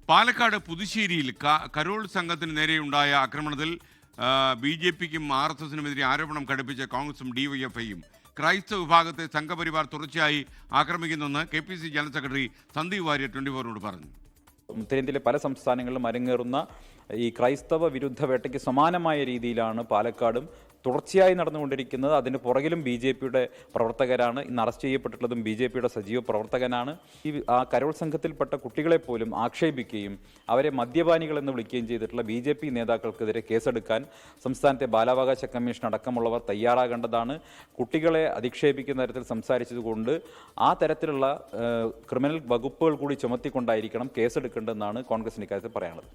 Palakkad പുതുശ്ശേരിയിൽ Carol സംഘത്തിന് നേരെയുണ്ടായ ആക്രമണത്തിൽ ബി.ജെ.പിക്കും ആർ.എസ്.എസിനുമെതിരെ ആരോപണം ഘടിപ്പിച്ച കോൺഗ്രസും ഡിവൈഎഫ്ഐയും ക്രൈസ്തവ വിഭാഗത്തെ സംഘപരിവാർ തുടർച്ചയായി ആക്രമിക്കുന്നെന്ന് KPCC general secretary Sandeep Warrier 24 പറഞ്ഞു. ഉത്തരേന്ത്യയിലെ പല സംസ്ഥാനങ്ങളിലും അരങ്ങേറുന്ന ഈ ക്രൈസ്തവ വിരുദ്ധ വേട്ടയ്ക്ക് സമാനമായ രീതിയിലാണ് പാലക്കാടും തുടർച്ചയായി നടന്നുകൊണ്ടിരിക്കുന്നത്. അതിന് പുറകിലും ബി.ജെ.പിയുടെ പ്രവർത്തകരാണ്. ഇന്ന് അറസ്റ്റ് ചെയ്യപ്പെട്ടിട്ടുള്ളതും ബി.ജെ.പിയുടെ സജീവ പ്രവർത്തകനാണ്. ആ കരോൾ സംഘത്തിൽപ്പെട്ട കുട്ടികളെ പോലും ആക്ഷേപിക്കുകയും അവരെ മദ്യപാനികളെന്ന് വിളിക്കുകയും ചെയ്തിട്ടുള്ള ബി.ജെ.പി നേതാക്കൾക്കെതിരെ കേസെടുക്കാൻ സംസ്ഥാനത്തെ ബാലാവകാശ കമ്മീഷൻ അടക്കമുള്ളവർ തയ്യാറാകേണ്ടതാണ്. കുട്ടികളെ അധിക്ഷേപിക്കുന്ന തരത്തിൽ സംസാരിച്ചതുകൊണ്ട് ആ തരത്തിലുള്ള ക്രിമിനൽ വകുപ്പുകൾ കൂടി ചുമത്തിക്കൊണ്ടായിരിക്കണം കേസെടുക്കേണ്ടതെന്നാണ് കോൺഗ്രസിന് ഇക്കാര്യത്തിൽ പറയാനുള്ളത്.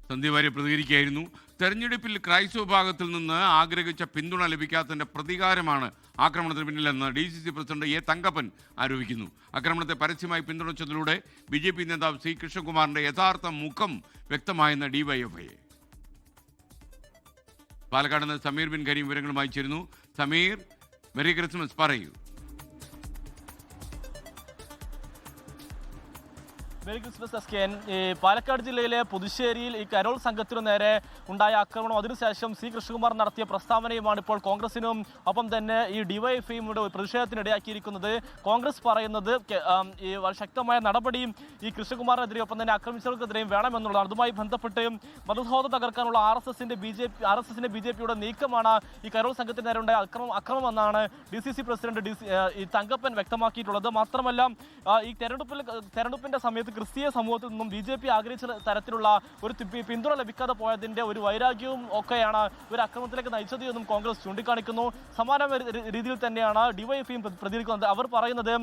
സന്ദീപ് വാര്യർ പ്രതികരിക്കുകയായിരുന്നു. തെരഞ്ഞെടുപ്പിൽ ക്രൈസ്തവ വിഭാഗത്തിൽ നിന്ന് ആഗ്രഹിച്ച പിന്തുണ ലഭിക്കാത്തതിന്റെ പ്രതികാരമാണ് ആക്രമണത്തിന് പിന്നിലെന്ന് ഡി.സി.സി പ്രസിഡന്റ് എ തങ്കപ്പൻ ആരോപിക്കുന്നു. ആക്രമണത്തെ പരസ്യമായി പിന്തുണച്ചതിലൂടെ ബി.ജെ.പി നേതാവ് സി കൃഷ്ണകുമാറിന്റെ യഥാർത്ഥ മുഖം വ്യക്തമായെന്ന് ഡിവൈഎഫ്ഐ. പാലക്കാട് നിന്ന് സമീർ ബിൻ കരീം വിവരങ്ങളുമായി ചേരുന്നു. സമീർ, മെറി ക്രിസ്മസ് പറയൂ. മെറി ക്രിസ്മസ് എസ്കെൻ. പാലക്കാട് ജില്ലയിലെ പുതുശ്ശേരിയിൽ ഈ കരോൾ സംഘത്തിനു നേരെ ഉണ്ടായ ആക്രമണം, അതിനുശേഷം സി കൃഷ്ണകുമാർ നടത്തിയ പ്രസ്താവനയുമാണ് ഇപ്പോൾ കോൺഗ്രസിനും ഒപ്പം തന്നെ ഈ ഡിവൈഎഫ്ഐയും പ്രതിഷേധത്തിനിടയാക്കിയിരിക്കുന്നത്. കോൺഗ്രസ് പറയുന്നത് ഈ ശക്തമായ നടപടിയും ഈ കൃഷ്ണകുമാറിനെതിരെ ഒപ്പം തന്നെ ആക്രമിച്ചവർക്കെതിരെയും വേണമെന്നുള്ളതാണ്. അതുമായി ബന്ധപ്പെട്ട് മതബോധ തകർക്കാനുള്ള ആർ.എസ്.എസിന്റെ ബി.ജെ.പിയുടെ നീക്കമാണ് ഈ കരോൾ സംഘത്തിന് നേരെ ഉണ്ടായ അക്രമമെന്നാണ് ഡി.സി.സി പ്രസിഡന്റ് ഈ തങ്കപ്പൻ വ്യക്തമാക്കിയിട്ടുള്ളത്. മാത്രമല്ല ഈ തെരഞ്ഞെടുപ്പിന്റെ സമയത്ത് ക്രിസ്തീയ സമൂഹത്തിൽ നിന്നും ബി.ജെ.പി ആഗ്രഹിച്ച തരത്തിലുള്ള ഒരു പിന്തുണ ലഭിക്കാതെ പോയതിന്റെ ഒരു വൈരാഗ്യവും ഒക്കെയാണ് ഒരു അക്രമത്തിലേക്ക് നയിച്ചത് എന്നും കോൺഗ്രസ് ചൂണ്ടിക്കാണിക്കുന്നു. സമാനമായ രീതിയിൽ തന്നെയാണ് ഡിവൈഎഫ്ഐയും പ്രതികരിക്കുന്നത്. അവർ പറയുന്നത്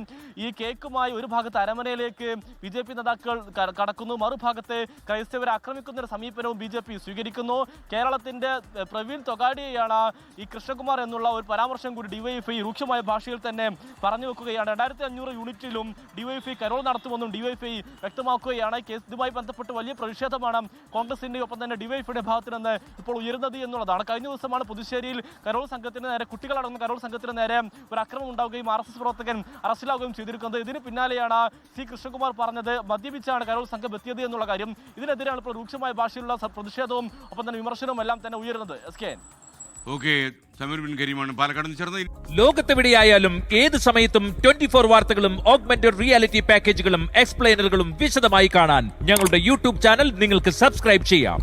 ഈ കേക്കുമായി ഒരു ഭാഗത്ത് അരമനയിലേക്ക് ബി.ജെ.പി നേതാക്കൾ കടക്കുന്നു, മറുഭാഗത്ത് ക്രൈസ്തവരെ ആക്രമിക്കുന്ന ഒരു സമീപനവും ബി.ജെ.പി സ്വീകരിക്കുന്നു. കേരളത്തിന്റെ പ്രവീൺ തൊഗാഡിയെയാണ് ഈ കൃഷ്ണകുമാർ എന്നുള്ള ഒരു പരാമർശം കൂടി ഡിവൈഎഫ്ഐ രൂക്ഷമായ ഭാഷയിൽ തന്നെ പറഞ്ഞു വെക്കുകയാണ്. 2500 യൂണിറ്റിലും ഡിവൈഎഫ്ഐ കരോൾ നടത്തുമെന്നും ഡിവൈഎഫ്ഐ വ്യക്തമാക്കുകയാണ്. ഇതുമായി ബന്ധപ്പെട്ട് വലിയ പ്രതിഷേധമാണ് കോൺഗ്രസിന്റെ ഒപ്പം തന്നെ ഡിവൈഎഫ്ഐയുടെ ഭാഗത്ത് നിന്ന് ഇപ്പോൾ ഉയരുന്നത് എന്നുള്ളതാണ്. കഴിഞ്ഞ ദിവസമാണ് പുതുശ്ശേരിയിൽ കരോൾ സംഘത്തിന് നേരെ, കുട്ടികളടങ്ങുന്ന കരോൾ സംഘത്തിന് നേരെ ഒരു അക്രമം ഉണ്ടാവുകയും ആർ.എസ്.എസ് പ്രവർത്തകൻ അറസ്റ്റിലാവുകയും ചെയ്തിരിക്കുന്നത്. ഇതിന് പിന്നാലെയാണ് സി കൃഷ്ണകുമാർ പറഞ്ഞത് മദ്യപിച്ചാണ് കരോൾ സംഘം എത്തിയത് എന്നുള്ള കാര്യം. ഇതിനെതിരെയാണ് ഇപ്പോൾ രൂക്ഷമായ ഭാഷയിലുള്ള പ്രതിഷേധവും ഒപ്പം തന്നെ വിമർശനവും എല്ലാം തന്നെ ഉയരുന്നത്. ലോകത്തെവിടെയായാലും ഏത് സമയത്തും 24 വാർത്തകളും ഓഗ്മെന്റഡ് റിയാലിറ്റി പാക്കേജുകളും എക്സ്പ്ലെയിനറുകളും വിശദമായി കാണാൻ ഞങ്ങളുടെ യൂട്യൂബ് ചാനൽ നിങ്ങൾക്ക് സബ്സ്ക്രൈബ് ചെയ്യാം.